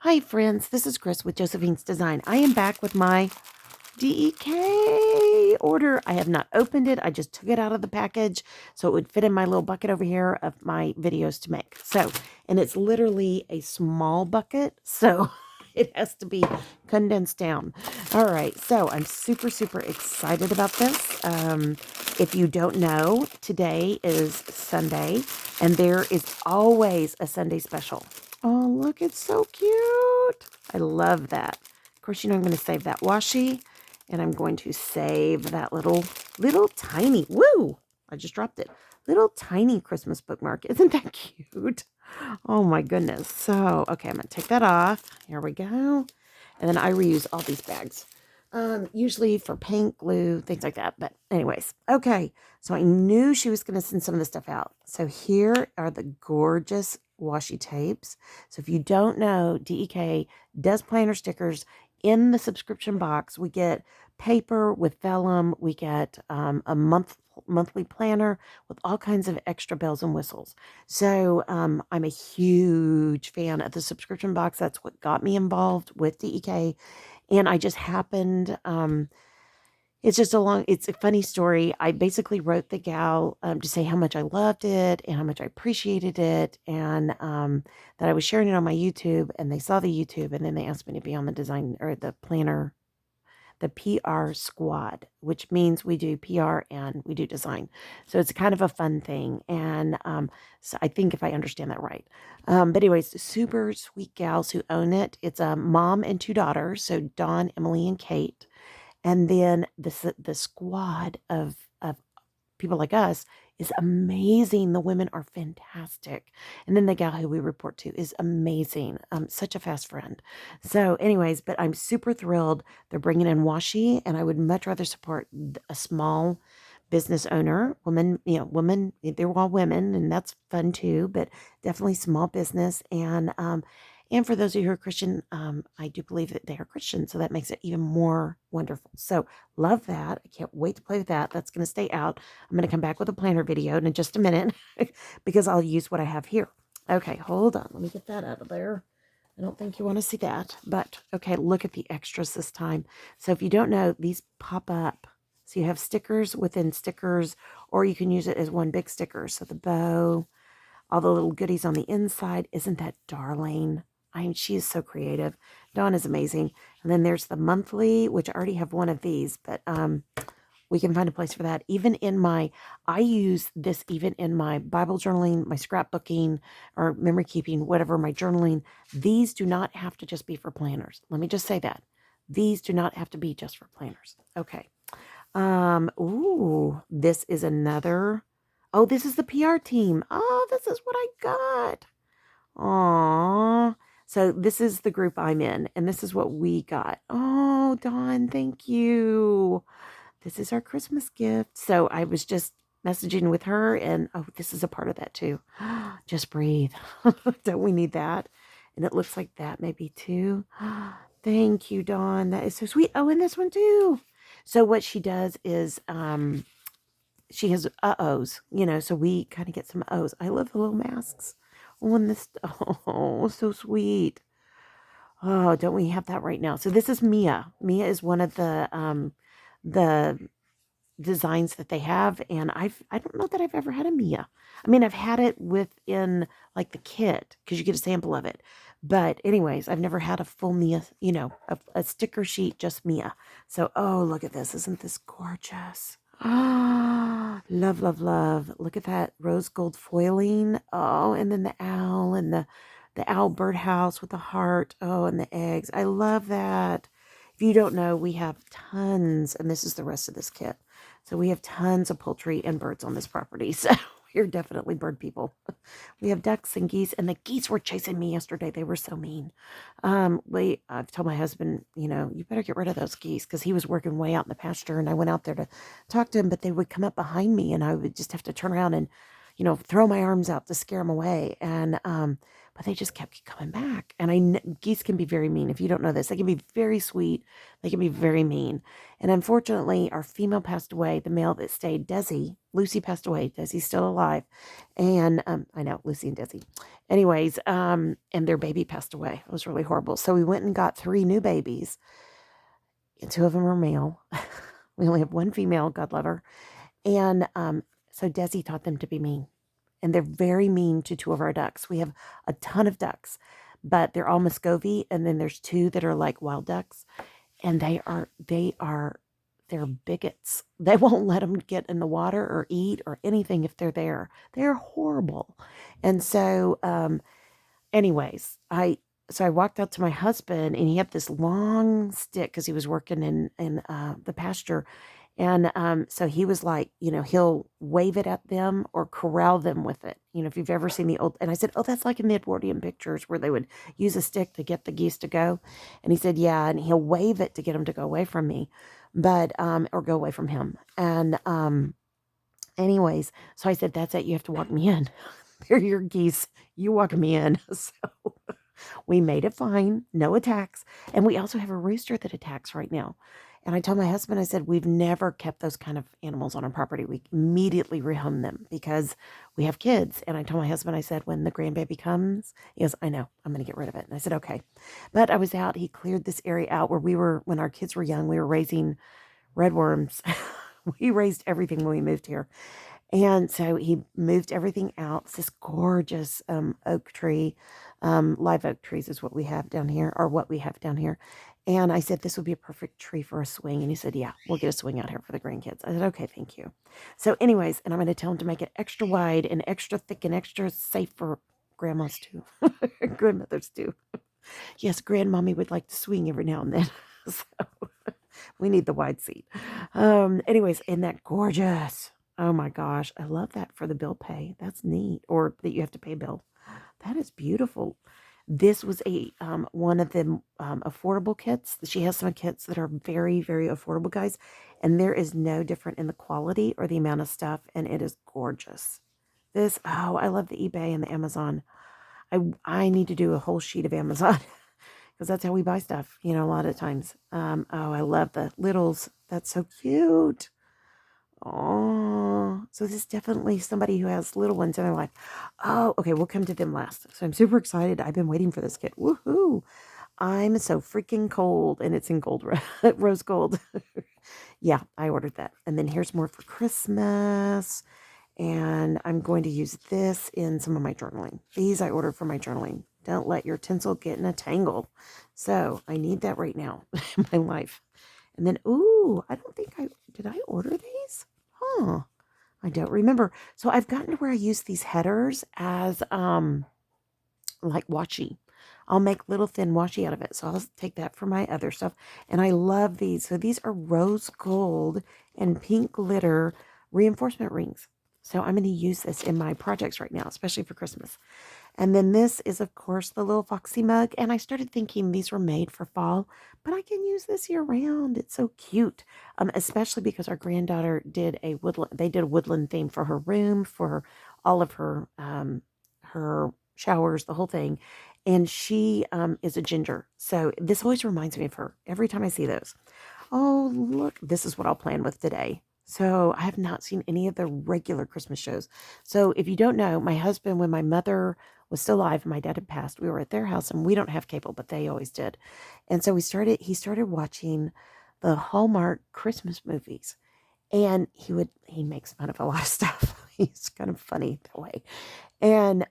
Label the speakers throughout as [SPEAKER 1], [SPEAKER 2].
[SPEAKER 1] Hi friends, this is Chris with Josephine's Design. I am back with my DEK order. I have not opened it. I just took it out of the package so it would fit in my little bucket over here of my videos to make. And it's literally a small bucket, so it has to be condensed down. All right, so I'm super excited about this. If you don't know, today is Sunday, and there is always a Sunday special. Oh, look, it's so cute. I love that. Of course, I'm going to save that washi, and I'm going to save that little tiny, woo, I just dropped it. Little tiny Christmas bookmark. Isn't that cute? Oh my goodness. So, okay, I'm going to take that off. Here we go. And then I reuse all these bags. Usually for paint, glue, things like that. But anyways, okay. So I knew she was going to send some of this stuff out. So here are the gorgeous washi tapes. So if you don't know, DEK does planner stickers. In the subscription box, we get paper with vellum. We get a monthly planner with all kinds of extra bells and whistles. So I'm a huge fan of the subscription box. That's what got me involved with DEK. And I just happened, it's a funny story. I basically wrote the gal to say how much I loved it and how much I appreciated it, and that I was sharing it on my YouTube, and they saw the YouTube, and then they asked me to be on the design or the planner, the PR squad, which means we do PR and we do design. So it's kind of a fun thing. And so I think if I understand that right. But anyways, super sweet gals who own it. It's a mom and two daughters. So Dawn, Emily, and Kate. And then the squad of people like us is amazing. The women are fantastic. And then the gal who we report to is amazing. Such a fast friend. So anyways, but I'm super thrilled they're bringing in washi, and I would much rather support a small business owner, women, they're all women, and that's fun too, but definitely small business. And for those of you who are Christian, I do believe that they are Christian, so that makes it even more wonderful. So love that. I can't wait to play with that. That's going to stay out. I'm going to come back with a planner video in just a minute because I'll use what I have here. Okay, hold on. Let me get that out of there. I don't think you want to see that, but okay, look at the extras this time. So if you don't know, these pop up. So you have stickers within stickers, or you can use it as one big sticker. So the bow, all the little goodies on the inside. Isn't that darling? She is so creative. Dawn is amazing. And then there's the monthly, which I already have one of these, but we can find a place for that. I use this even in my Bible journaling, my scrapbooking, or memory keeping, whatever, my journaling. These do not have to just be for planners. Let me just say that. These do not have to be just for planners. Okay. Ooh, this is another. Oh, this is the PR team. Oh, this is what I got. Aww. So this is the group I'm in, and this is what we got. Oh, Dawn, thank you. This is our Christmas gift. So I was just messaging with her, and oh, this is a part of that too. Just breathe. Don't we need that? And it looks like that maybe too. Thank you, Dawn. That is so sweet. Oh, and this one too. So what she does is she has uh-ohs, so we kind of get some O's. I love the little masks. Oh, and this, oh, so sweet. Oh, don't we have that right now? So this is Mia. Mia is one of the designs that they have, and I don't know that I've ever had a Mia. I mean, I've had it within like the kit because you get a sample of it. But anyways, I've never had a full Mia, a sticker sheet, just Mia. So, oh, look at this. Isn't this gorgeous? Ah, love, love, love. Look at that rose gold foiling. Oh, and then the owl and the owl birdhouse with the heart. Oh, and the eggs. I love that. If you don't know, we have tons, and this is the rest of this kit. So we have tons of poultry and birds on this property. So we're definitely bird people. We have ducks and geese, and the geese were chasing me yesterday. They were so mean. I've told my husband, you better get rid of those geese because he was working way out in the pasture, and I went out there to talk to him, but they would come up behind me, and I would just have to turn around and, throw my arms out to scare them away. And but they just kept coming back. And geese can be very mean. If you don't know this, they can be very sweet. They can be very mean. And unfortunately, our female passed away. The male that stayed, Desi, Lucy passed away. Desi's still alive. And I know, Lucy and Desi. Anyways, and their baby passed away. It was really horrible. So we went and got 3 new babies, and 2 of them are male. We only have 1 female, God love her. And so Desi taught them to be mean. And they're very mean to 2 of our ducks. We have a ton of ducks, but they're all Muscovy, and then there's 2 that are like wild ducks, and they're bigots. They won't let them get in the water or eat or anything if they're there. They're horrible. And so anyways, I walked out to my husband, and he had this long stick because he was working in the pasture. And so he was like, he'll wave it at them or corral them with it. If you've ever seen the old, and I said, oh, that's like in the Edwardian pictures where they would use a stick to get the geese to go. And he said, yeah, and he'll wave it to get them to go away from me, but or go away from him. And anyways, so I said, that's it. You have to walk me in. They're your geese. You walk me in. So we made it fine. No attacks. And we also have a rooster that attacks right now. And I told my husband, I said, we've never kept those kind of animals on our property. We immediately rehome them because we have kids. And I told my husband, I said, when the grandbaby comes, he goes, I know, I'm going to get rid of it. And I said, okay. But I was out. He cleared this area out where when our kids were young, we were raising redworms. We raised everything when we moved here. And so he moved everything out. It's this gorgeous oak tree. Live oak trees is what we have down here, or what we have down here. And I said, this would be a perfect tree for a swing. And he said, yeah, we'll get a swing out here for the grandkids. I said, okay, thank you. So anyways, and I'm going to tell him to make it extra wide and extra thick and extra safe for grandmas too. Grandmothers too. Yes, grandmommy would like to swing every now and then. So we need the wide seat. Anyways, isn't that gorgeous? Oh my gosh, I love that for the bill pay. That's neat. Or that you have to pay a bill. That is beautiful. This was a one of the affordable kits. She has some kits that are very, very affordable, guys. And there is no different in the quality or the amount of stuff. And it is gorgeous. I love the eBay and the Amazon. I need to do a whole sheet of Amazon because that's how we buy stuff, a lot of times. I love the littles. That's so cute. Oh, so this is definitely somebody who has little ones in their life. Oh, okay, we'll come to them last. So I'm super excited. I've been waiting for this kit. Woohoo! I'm so freaking cold, and it's in gold, rose gold. Yeah, I ordered that. And then here's more for Christmas. And I'm going to use this in some of my journaling. These I ordered for my journaling. Don't let your tinsel get in a tangle. So I need that right now in my life. And then, ooh, did I order these? Huh. I don't remember. So I've gotten to where I use these headers as like washi. I'll make little thin washi out of it. So I'll take that for my other stuff. And I love these. So these are rose gold and pink glitter reinforcement rings. So I'm going to use this in my projects right now, especially for Christmas. And then this is, of course, the little foxy mug. And I started thinking these were made for fall, but I can use this year round. It's so cute, especially because our granddaughter did a woodland theme for her room, for all of her showers, the whole thing. And she is a ginger. So this always reminds me of her every time I see those. Oh, look, this is what I'll plan with today. So I have not seen any of the regular Christmas shows. So if you don't know, my husband, when my mother was still alive and my dad had passed, we were at their house, and we don't have cable, but they always did. And so he started watching the Hallmark Christmas movies, and he makes fun of a lot of stuff. He's kind of funny that way. And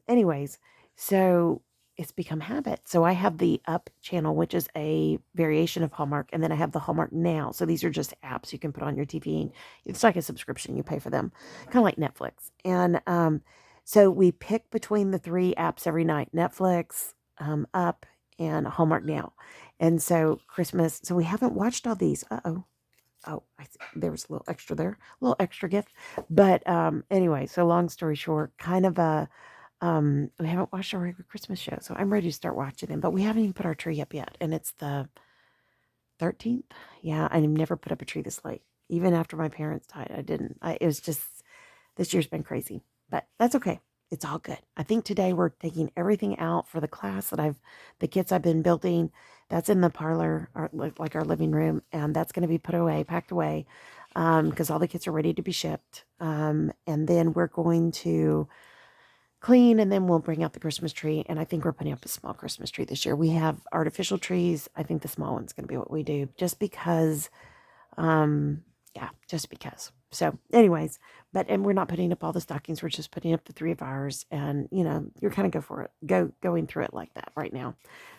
[SPEAKER 1] anyways, so it's become habit. So I have the Up channel, which is a variation of Hallmark, and then I have the Hallmark Now. So these are just apps you can put on your TV. And it's like a subscription. You pay for them, kind of like Netflix. And so we pick between the 3 apps every night: Netflix, Up, and Hallmark Now. And so Christmas. So we haven't watched all these. Oh, there was a little extra there, a little extra gift. But anyway, so long story short, kind of we haven't watched our regular Christmas show, so I'm ready to start watching them. But we haven't even put our tree up yet, and it's the 13th. Yeah, I never put up a tree this late. Even after my parents died, I didn't. It was just, this year's been crazy, but that's okay. It's all good. I think today we're taking everything out for the class the kits I've been building. That's in the parlor, like our living room, and that's going to be put away, packed away, because all the kits are ready to be shipped. And then we're going to clean, and then we'll bring out the Christmas tree. And I think we're putting up a small Christmas tree this year. We have artificial trees. I think the small one's going to be what we do, just because. Yeah, just because. So, anyways, and we're not putting up all the stockings. We're just putting up the 3 of ours, and you're kind of going through it like that right now.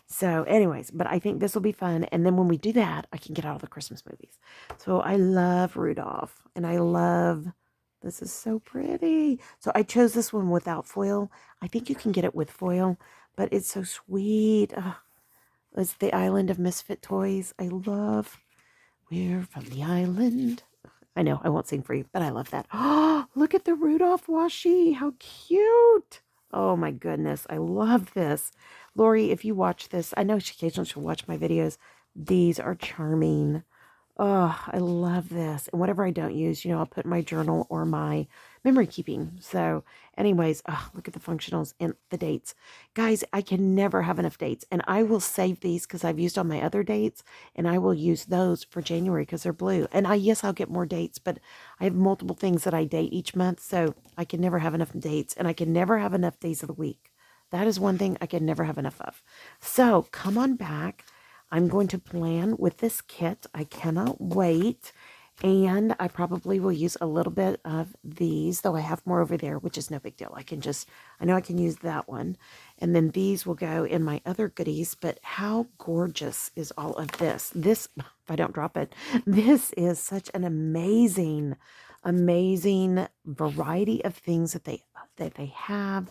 [SPEAKER 1] So, anyways, but I think this will be fun. And then when we do that, I can get all the Christmas movies. So I love Rudolph, and I love. This is so pretty. So I chose this one without foil. I think you can get it with foil, but it's so sweet. It's the Island of Misfit Toys. I love. We're from the island. I know I won't sing for you, but I love that. Oh, look at the Rudolph washi. How cute. Oh my goodness. I love this. Lori, if you watch this, I know she occasionally she'll watch my videos. These are charming. Oh, I love this. And whatever I don't use, I'll put in my journal or my memory keeping. So anyways, look at the functionals and the dates. Guys, I can never have enough dates. And I will save these because I've used all my other dates. And I will use those for January because they're blue. And yes, I'll get more dates. But I have multiple things that I date each month. So I can never have enough dates. And I can never have enough days of the week. That is one thing I can never have enough of. So come on back. I'm going to plan with this kit. I cannot wait. And I probably will use a little bit of these, though I have more over there, which is no big deal. I know I can use that one. And then these will go in my other goodies. But how gorgeous is all of this? This, if I don't drop it, this is such an amazing, amazing variety of things that they have,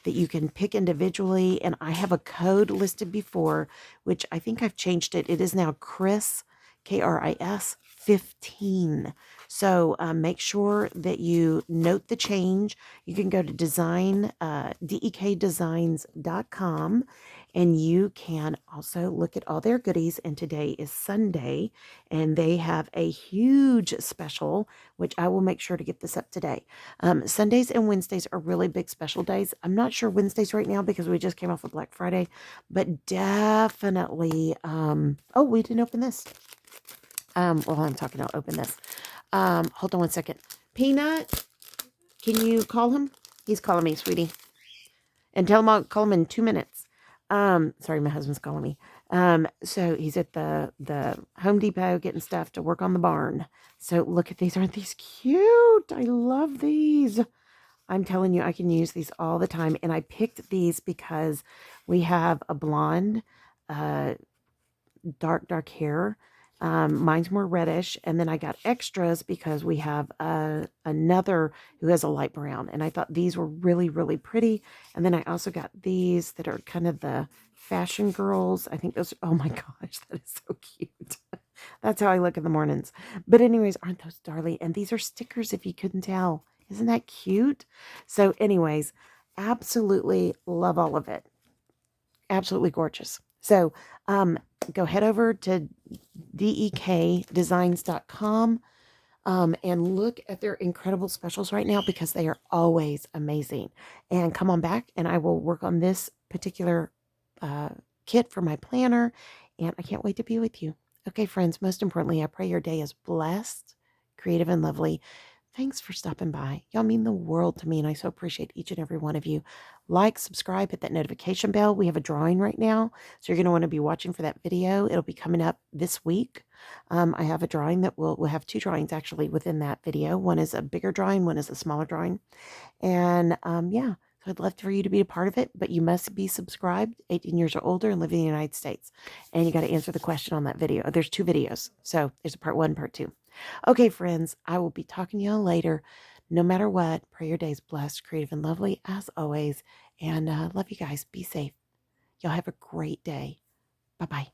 [SPEAKER 1] that you can pick individually. And I have a code listed before, which I think I've changed it. It is now Chris, Kris 15. So make sure that you note the change. You can go to dekdesigns.com, and you can also look at all their goodies. And today is Sunday, and they have a huge special, which I will make sure to get this up today. Sundays and Wednesdays are really big special days. I'm not sure Wednesdays right now because we just came off of Black Friday, but definitely, oh, we didn't open this. While I'm talking, I'll open this. Hold on one second. Peanut, can you call him? He's calling me, sweetie. And tell him I'll call him in 2 minutes. Sorry, my husband's calling me. So he's at the Home Depot getting stuff to work on the barn. So look at these. Aren't these cute? I love these. I'm telling you, I can use these all the time. And I picked these because we have a blonde, dark hair. Mine's more reddish. And then I got extras because we have another who has a light brown. And I thought these were really, really pretty. And then I also got these that are kind of the fashion girls. I think those, oh my gosh, that is so cute. That's how I look in the mornings. But anyways, aren't those darling? And these are stickers, if you couldn't tell. Isn't that cute? So anyways, absolutely love all of it. Absolutely gorgeous. So go head over to dekdesigns.com and look at their incredible specials right now, because they are always amazing. And come on back and I will work on this particular kit for my planner. And I can't wait to be with you. Okay, friends, most importantly, I pray your day is blessed, creative, and lovely. Thanks for stopping by. Y'all mean the world to me, and I so appreciate each and every one of you. Like, subscribe, hit that notification bell. We have a drawing right now, so you're going to want to be watching for that video. It'll be coming up this week. I have a drawing that we'll have 2 drawings actually within that video. One is a bigger drawing, one is a smaller drawing. And yeah, so I'd love for you to be a part of it, but you must be subscribed, 18 years or older, and live in the United States. And you got to answer the question on that video. There's 2 videos, so there's a part 1, part 2. Okay, friends, I will be talking to y'all later. No matter what, pray your day's blessed, creative, and lovely as always. And love you guys. Be safe. Y'all have a great day. Bye-bye.